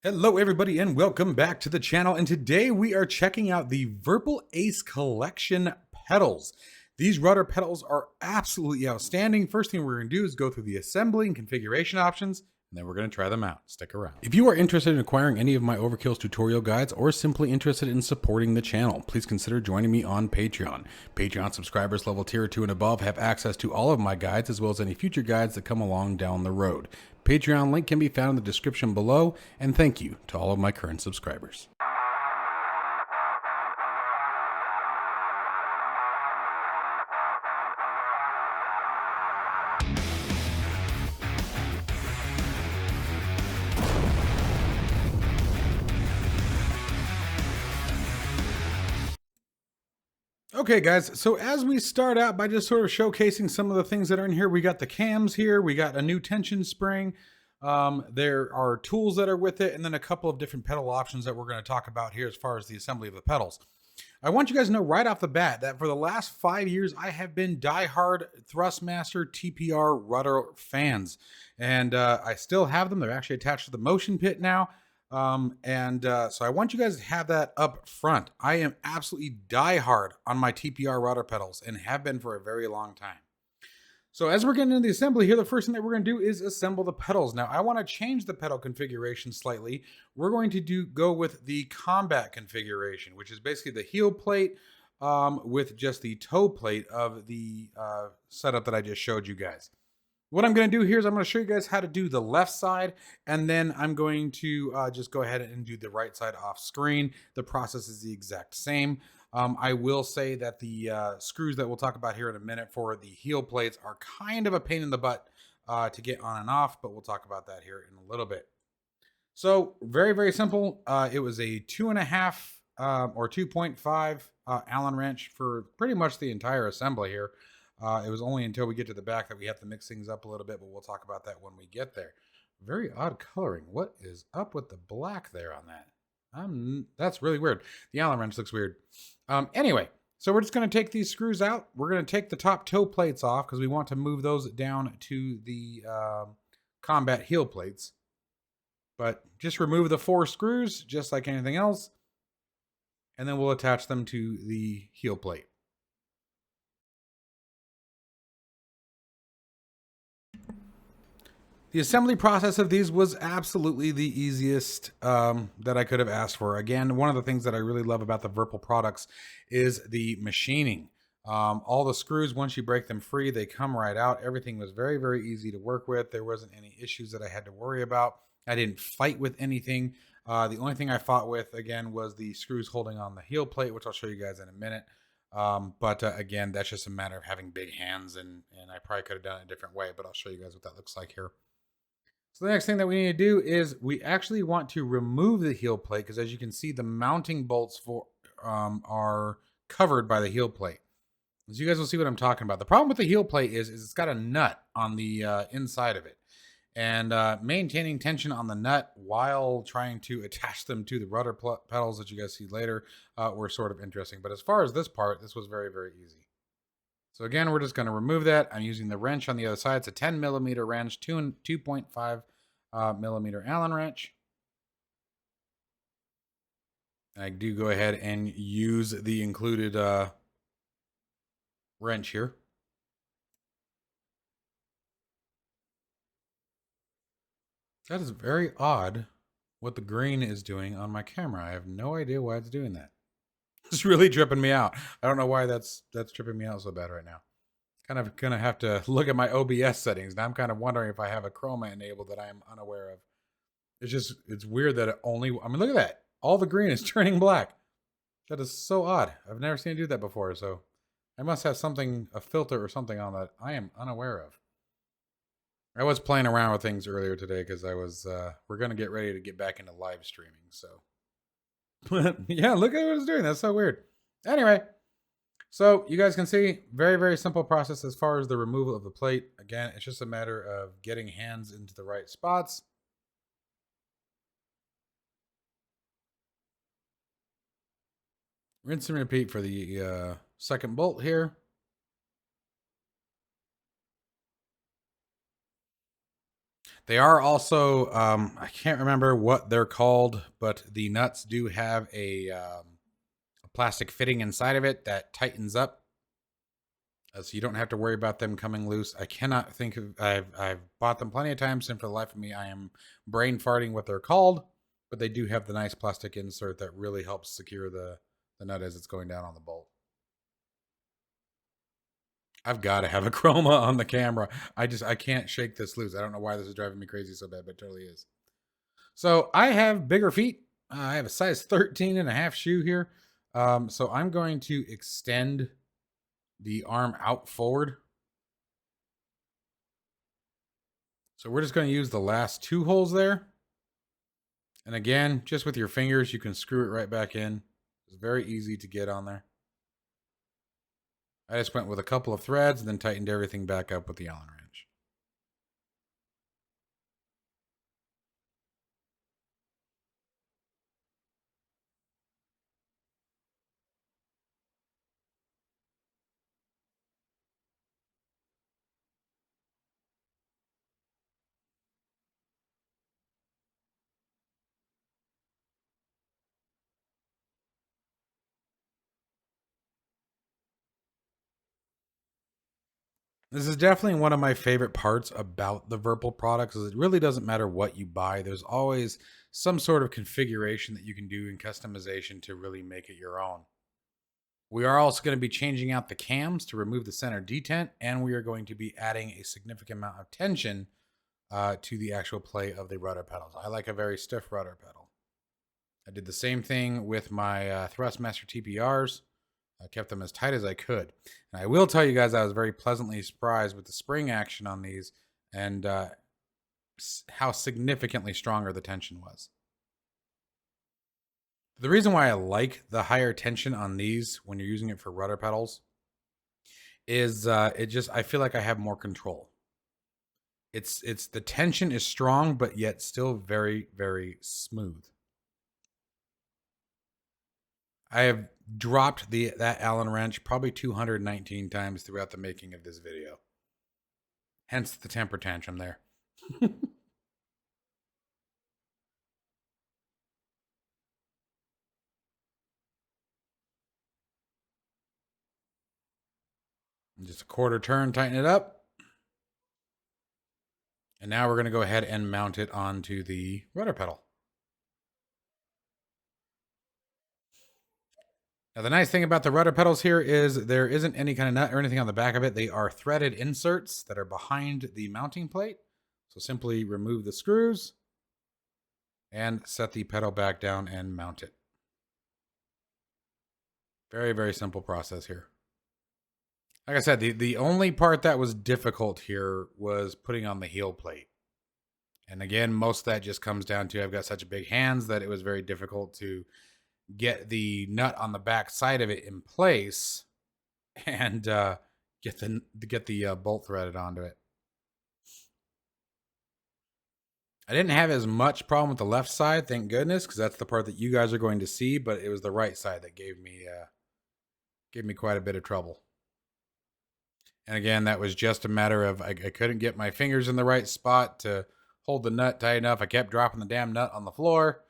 Hello everybody and welcome back to the channel, and today we are checking out the Virpil Ace Collection pedals. These rudder pedals are absolutely outstanding. First thing we're going to do is go through the assembly and configuration options, and then we're going to try them out. Stick around. If you are interested in acquiring any of my overkills tutorial guides or simply interested in supporting the channel, please consider joining me on Patreon. Patreon subscribers level tier 2 and above have access to all of my guides as well as any future guides that come along down the road. Patreon link can be found in the description below, and thank you to all of my current subscribers. Okay guys, so as we start out by just sort of showcasing some of the things that are in here, we got the cams here, we got a new tension spring, there are tools that are with it, and then a couple of different pedal options that we're going to talk about here as far as the assembly of the pedals. I want you guys to know right off the bat that for the last 5 years, I have been diehard Thrustmaster TPR rudder fans, and I still have them. They're actually attached to the motion pit now. So I want you guys to have that up front. I am absolutely diehard on my TPR rudder pedals and have been for a very long time. So as we're getting into the assembly here, the first thing that we're going to do is assemble the pedals. Now I want to change the pedal configuration slightly. We're going to go with the combat configuration, which is basically the heel plate with just the toe plate of the setup that I just showed you guys. What I'm going to do here is I'm going to show you guys how to do the left side, and then I'm going to just go ahead and do the right side off screen. The process is the exact same. I will say that the screws that we'll talk about here in a minute for the heel plates are kind of a pain in the butt to get on and off, but we'll talk about that here in a little bit. So very, very simple. It was a 2.5 or 2.5 Allen wrench for pretty much the entire assembly here. It was only until we get to the back that we have to mix things up a little bit, but we'll talk about that when we get there. Very odd coloring. What is up with the black there on that? That's really weird. The Allen wrench looks weird. Anyway, so we're just going to take these screws out. We're going to take the top toe plates off because we want to move those down to the combat heel plates. But just remove the 4 screws, just like anything else, and then we'll attach them to the heel plate. The assembly process of these was absolutely the easiest that I could have asked for. Again, one of the things that I really love about the Virpil products is the machining. All the screws, once you break them free, they come right out. Everything was very, very easy to work with. There wasn't any issues that I had to worry about. I didn't fight with anything. The only thing I fought with, again, was the screws holding on the heel plate, which I'll show you guys in a minute. Again, that's just a matter of having big hands, and I probably could have done it a different way, but I'll show you guys what that looks like here. So the next thing that we need to do is we actually want to remove the heel plate because, as you can see, the mounting bolts are covered by the heel plate. As you guys will see what I'm talking about. The problem with the heel plate is it's got a nut on the inside of it. And maintaining tension on the nut while trying to attach them to the rudder pedals that you guys see later were sort of interesting. But as far as this part, this was very, very easy. So again, we're just going to remove that. I'm using the wrench on the other side. It's a 10 millimeter wrench, 2.5 millimeter Allen wrench. I do go ahead and use the included wrench here. That is very odd what the green is doing on my camera. I have no idea why it's doing that. It's really tripping me out. I don't know why that's tripping me out so bad right now. Kind of gonna have to look at my OBS settings. Now I'm kind of wondering if I have a chroma enabled that I am unaware of. It's weird that it only, I mean, look at that. All the green is turning black. That is so odd. I've never seen it do that before. So I must have a filter or something on that I am unaware of. I was playing around with things earlier today because we're going to get ready to get back into live streaming. So yeah, look at what it's doing. That's so weird. Anyway, so you guys can see, very, very simple process as far as the removal of the plate. Again, it's just a matter of getting hands into the right spots. Rinse and repeat for the second bolt here. They are also, I can't remember what they're called, but the nuts do have a plastic fitting inside of it that tightens up. So you don't have to worry about them coming loose. I cannot think of, I've bought them plenty of times, and for the life of me, I am brain farting what they're called, but they do have the nice plastic insert that really helps secure the nut as it's going down on the bolt. I've got to have a chroma on the camera. I can't shake this loose. I don't know why this is driving me crazy so bad, but it totally is. So I have bigger feet. I have a size 13.5 shoe here. So I'm going to extend the arm out forward. So we're just going to use the last 2 holes there. And again, just with your fingers, you can screw it right back in. It's very easy to get on there. I just went with a couple of threads and then tightened everything back up with the Allen wrench. This is definitely one of my favorite parts about the Virpil products is it really doesn't matter what you buy. There's always some sort of configuration that you can do in customization to really make it your own. We are also going to be changing out the cams to remove the center detent, and we are going to be adding a significant amount of tension to the actual play of the rudder pedals. I like a very stiff rudder pedal. I did the same thing with my Thrustmaster TPRs. I kept them as tight as I could. And I will tell you guys I was very pleasantly surprised with the spring action on these and how significantly stronger the tension was. The reason why I like the higher tension on these when you're using it for rudder pedals is I feel like I have more control. It's the tension is strong, but yet still very, very smooth. I have dropped that Allen wrench probably 219 times throughout the making of this video. Hence the temper tantrum there. Just a quarter turn, tighten it up. And now we're going to go ahead and mount it onto the rudder pedal. Now, the nice thing about the rudder pedals here is there isn't any kind of nut or anything on the back of it. They are threaded inserts that are behind the mounting plate. So simply remove the screws and set the pedal back down and mount it. Very, very simple process here. Like I said, the only part that was difficult here was putting on the heel plate. And again, most of that just comes down to I've got such big hands that it was very difficult to get the nut on the back side of it in place and get the bolt threaded onto it. I didn't have as much problem with the left side, thank goodness, because that's the part that you guys are going to see, but it was the right side that gave me quite a bit of trouble. And again, that was just a matter of I couldn't get my fingers in the right spot to hold the nut tight enough. I kept dropping the damn nut on the floor.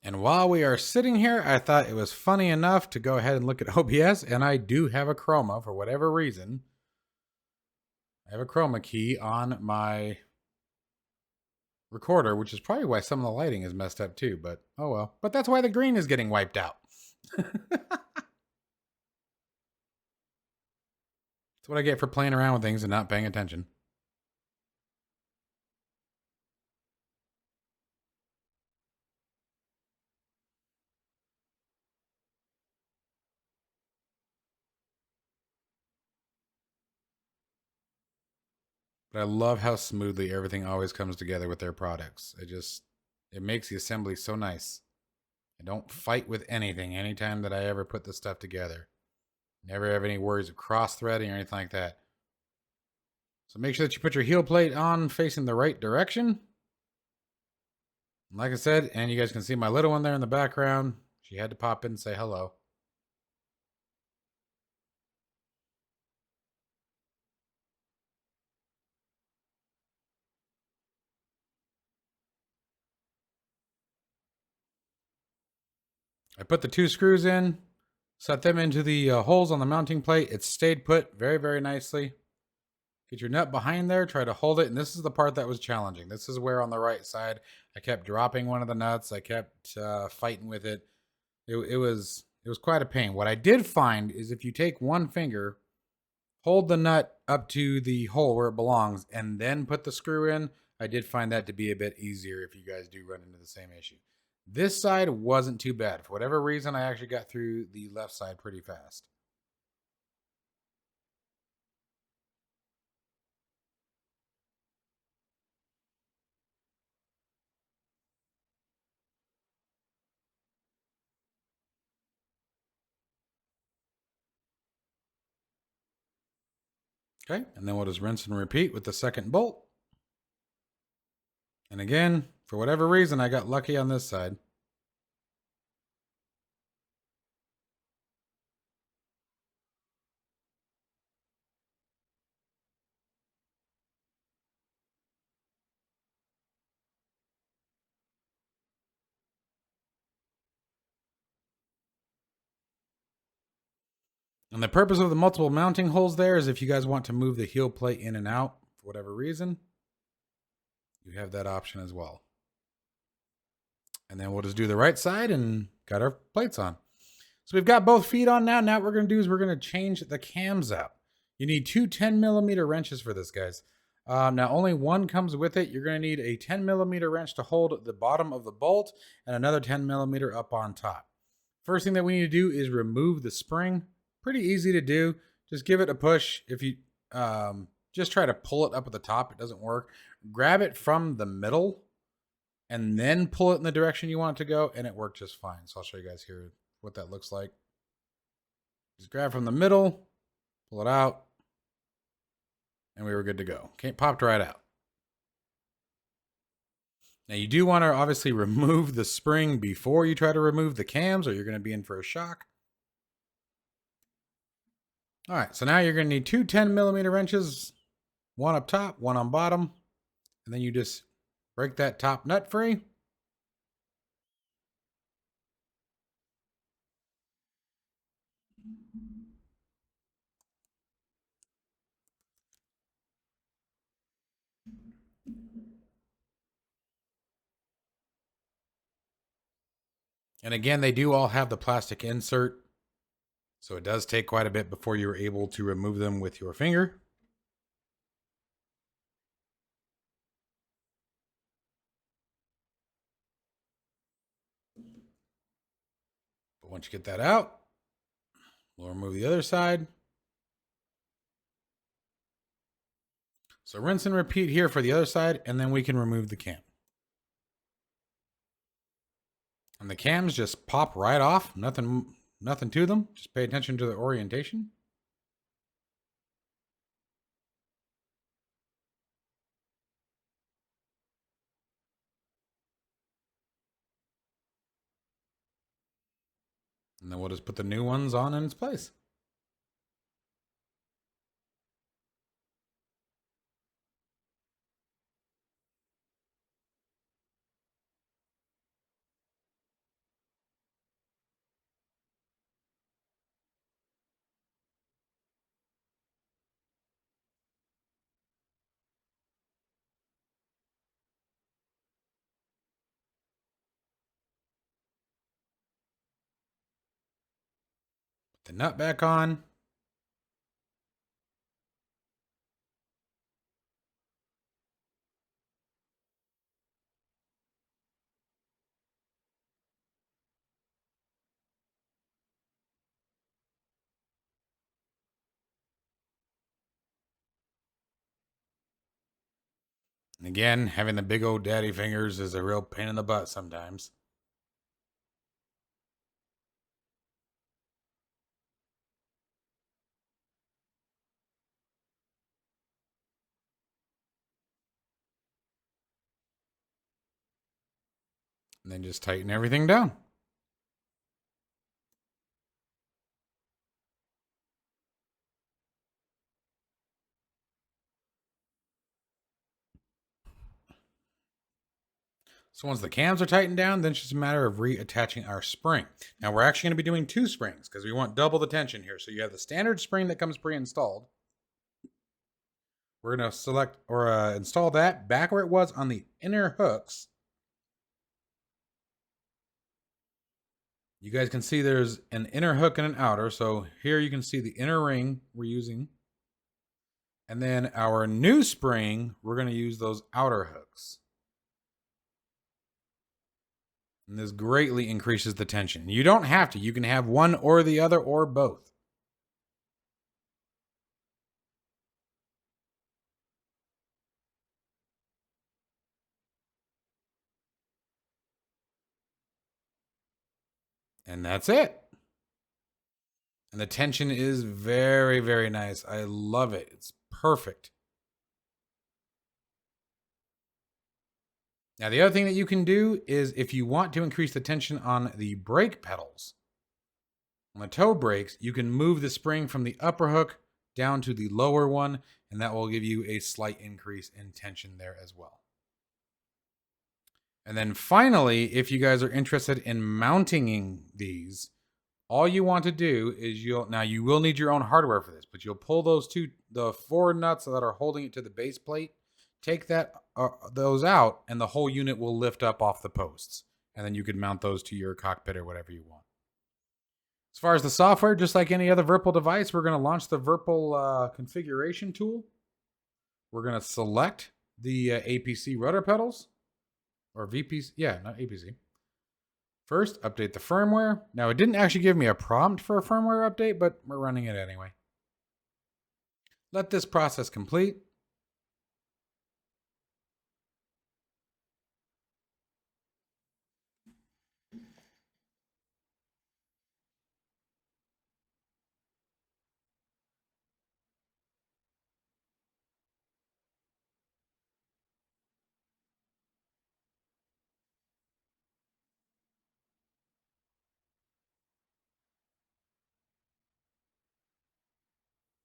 And while we are sitting here, I thought it was funny enough to go ahead and look at OBS, and I do have a chroma for whatever reason. I have a chroma key on my recorder, which is probably why some of the lighting is messed up too, but oh well. But that's why the green is getting wiped out. That's what I get for playing around with things and not paying attention. But I love how smoothly everything always comes together with their products. It makes the assembly so nice. I don't fight with anything anytime that I ever put this stuff together. Never have any worries of cross-threading or anything like that. So make sure that you put your heel plate on facing the right direction. Like I said, and you guys can see my little one there in the background. She had to pop in and say hello. I put the 2 screws in, set them into the holes on the mounting plate. It stayed put very, very nicely. Get your nut behind there, try to hold it, and this is the part that was challenging. This is where on the right side, I kept dropping one of the nuts. I kept fighting with it. It was quite a pain. What I did find is if you take one finger, hold the nut up to the hole where it belongs, and then put the screw in, I did find that to be a bit easier if you guys do run into the same issue. This side wasn't too bad. For whatever reason, I actually got through the left side pretty fast. Okay, and then we'll just rinse and repeat with the second bolt. And again, for whatever reason, I got lucky on this side. And the purpose of the multiple mounting holes there is if you guys want to move the heel plate in and out for whatever reason, you have that option as well. And then we'll just do the right side and got our plates on. So we've got both feet on now. Now what we're going to do is we're going to change the cams out. You need 2 10mm wrenches for this, guys. Now only one comes with it. You're going to need a 10mm wrench to hold the bottom of the bolt and another 10mm up on top. First thing that we need to do is remove the spring. Pretty easy to do. Just give it a push. If you just try to pull it up at the top, it doesn't work. Grab it from the middle and then pull it in the direction you want it to go, and it worked just fine. So I'll show you guys here what that looks like. Just grab from the middle, pull it out, and we were good to go. Okay, popped right out. Now you do want to obviously remove the spring before you try to remove the cams, or you're going to be in for a shock. All right, so now you're going to need 2 10mm wrenches, one up top, one on bottom, and then you just break that top nut free. And again, they do all have the plastic insert, so it does take quite a bit before you're able to remove them with your finger. But once you get that out, we'll remove the other side. So rinse and repeat here for the other side, and then we can remove the cam. And the cams just pop right off. Nothing to them. Just pay attention to the orientation. And then we'll just put the new ones on in its place. Put the nut back on. And again, having the big old daddy fingers is a real pain in the butt sometimes. And then just tighten everything down. So once the cams are tightened down, then it's just a matter of reattaching our spring. Now we're actually going to be doing 2 springs because we want double the tension here. So you have the standard spring that comes pre-installed. We're going to select or install that back where it was on the inner hooks. You guys can see there's an inner hook and an outer. So here you can see the inner ring we're using. And then our new spring, we're going to use those outer hooks. And this greatly increases the tension. You don't have to. You can have one or the other or both. And that's it. And the tension is very, very nice. I love it. It's perfect. Now, the other thing that you can do is if you want to increase the tension on the brake pedals, on the toe brakes, you can move the spring from the upper hook down to the lower one, and that will give you a slight increase in tension there as well. And then finally, if you guys are interested in mounting these, all you want to do is you will need your own hardware for this, but you'll pull the 4 nuts that are holding it to the base plate, take those out, and the whole unit will lift up off the posts. And then you can mount those to your cockpit or whatever you want. As far as the software, just like any other Virpil device, we're going to launch the Virpil configuration tool. We're going to select the APC rudder pedals, or VPC, not APC. First, update the firmware. Now, it didn't actually give me a prompt for a firmware update, but we're running it anyway. Let this process complete.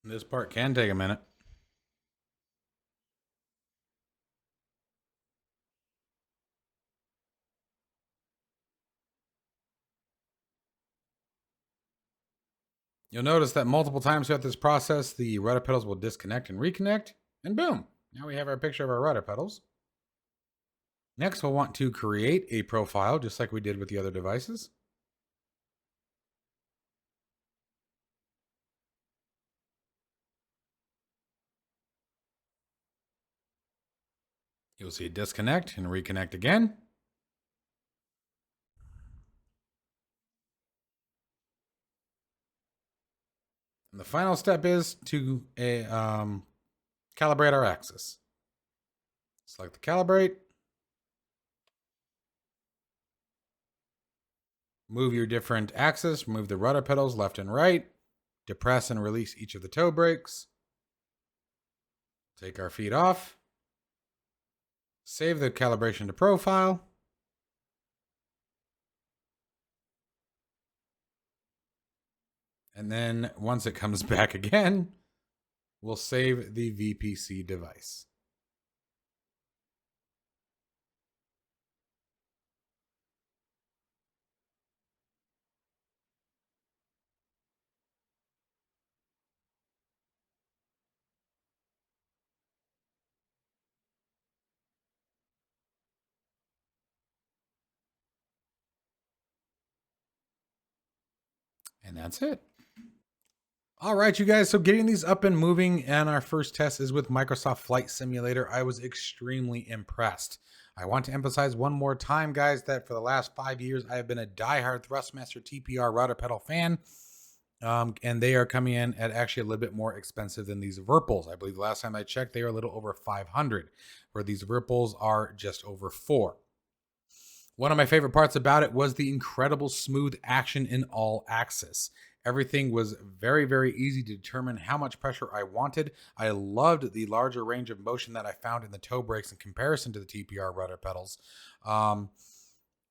This part can take a minute. You'll notice that multiple times throughout this process, the rudder pedals will disconnect and reconnect, and boom, now we have our picture of our rudder pedals. Next, we'll want to create a profile, just like we did with the other devices. You'll see disconnect and reconnect again. And the final step is to calibrate our axis. Select the calibrate. Move your different axis. Move the rudder pedals left and right. Depress and release each of the toe brakes. Take our feet off. Save the calibration to profile. And then once it comes back again, we'll save the VPC device. And that's it. All right, you guys. So getting these up and moving, and our first test is with Microsoft Flight Simulator. I was extremely impressed. I want to emphasize one more time, guys, that for the last 5 years, I have been a diehard Thrustmaster TPR rudder pedal fan. And they are coming in at actually a little bit more expensive than these Virpils. I believe the last time I checked, they were a little over 500, where these Virpils are just over 4. One of my favorite parts about it was the incredible smooth action in all axis. Everything was very, very easy to determine how much pressure I wanted. I loved the larger range of motion that I found in the toe brakes in comparison to the TPR rudder pedals.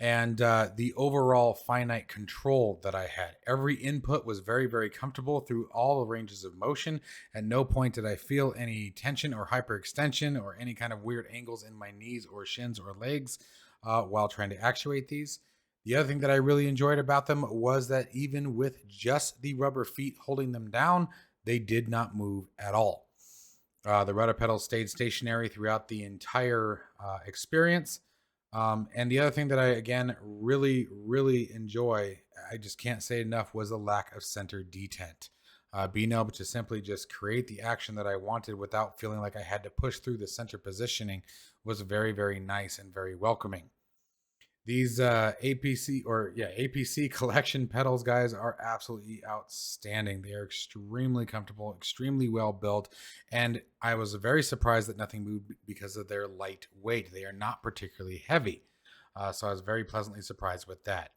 and the overall finite control that I had. Every input was very, very comfortable through all the ranges of motion. At no point did I feel any tension or hyperextension or any kind of weird angles in my knees or shins or legs while trying to actuate these. The other thing that I really enjoyed about them was that even with just the rubber feet holding them down, they did not move at all. The rudder pedals stayed stationary throughout the entire experience. And the other thing that I, again, really, really enjoy, I just can't say enough, was the lack of center detent. Being able to simply just create the action that I wanted without feeling like I had to push through the center positioning was very, very nice and very welcoming. These APC collection pedals, guys, are absolutely outstanding. They are extremely comfortable, extremely well built, and I was very surprised that nothing moved because of their lightweight. They are not particularly heavy, so I was very pleasantly surprised with that.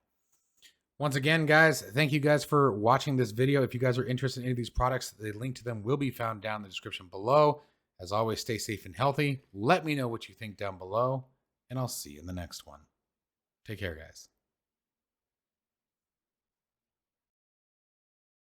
Once again, guys, thank you guys for watching this video. If you guys are interested in any of these products, the link to them will be found down in the description below. As always, stay safe and healthy. Let me know what you think down below, and I'll see you in the next one. Take care, guys.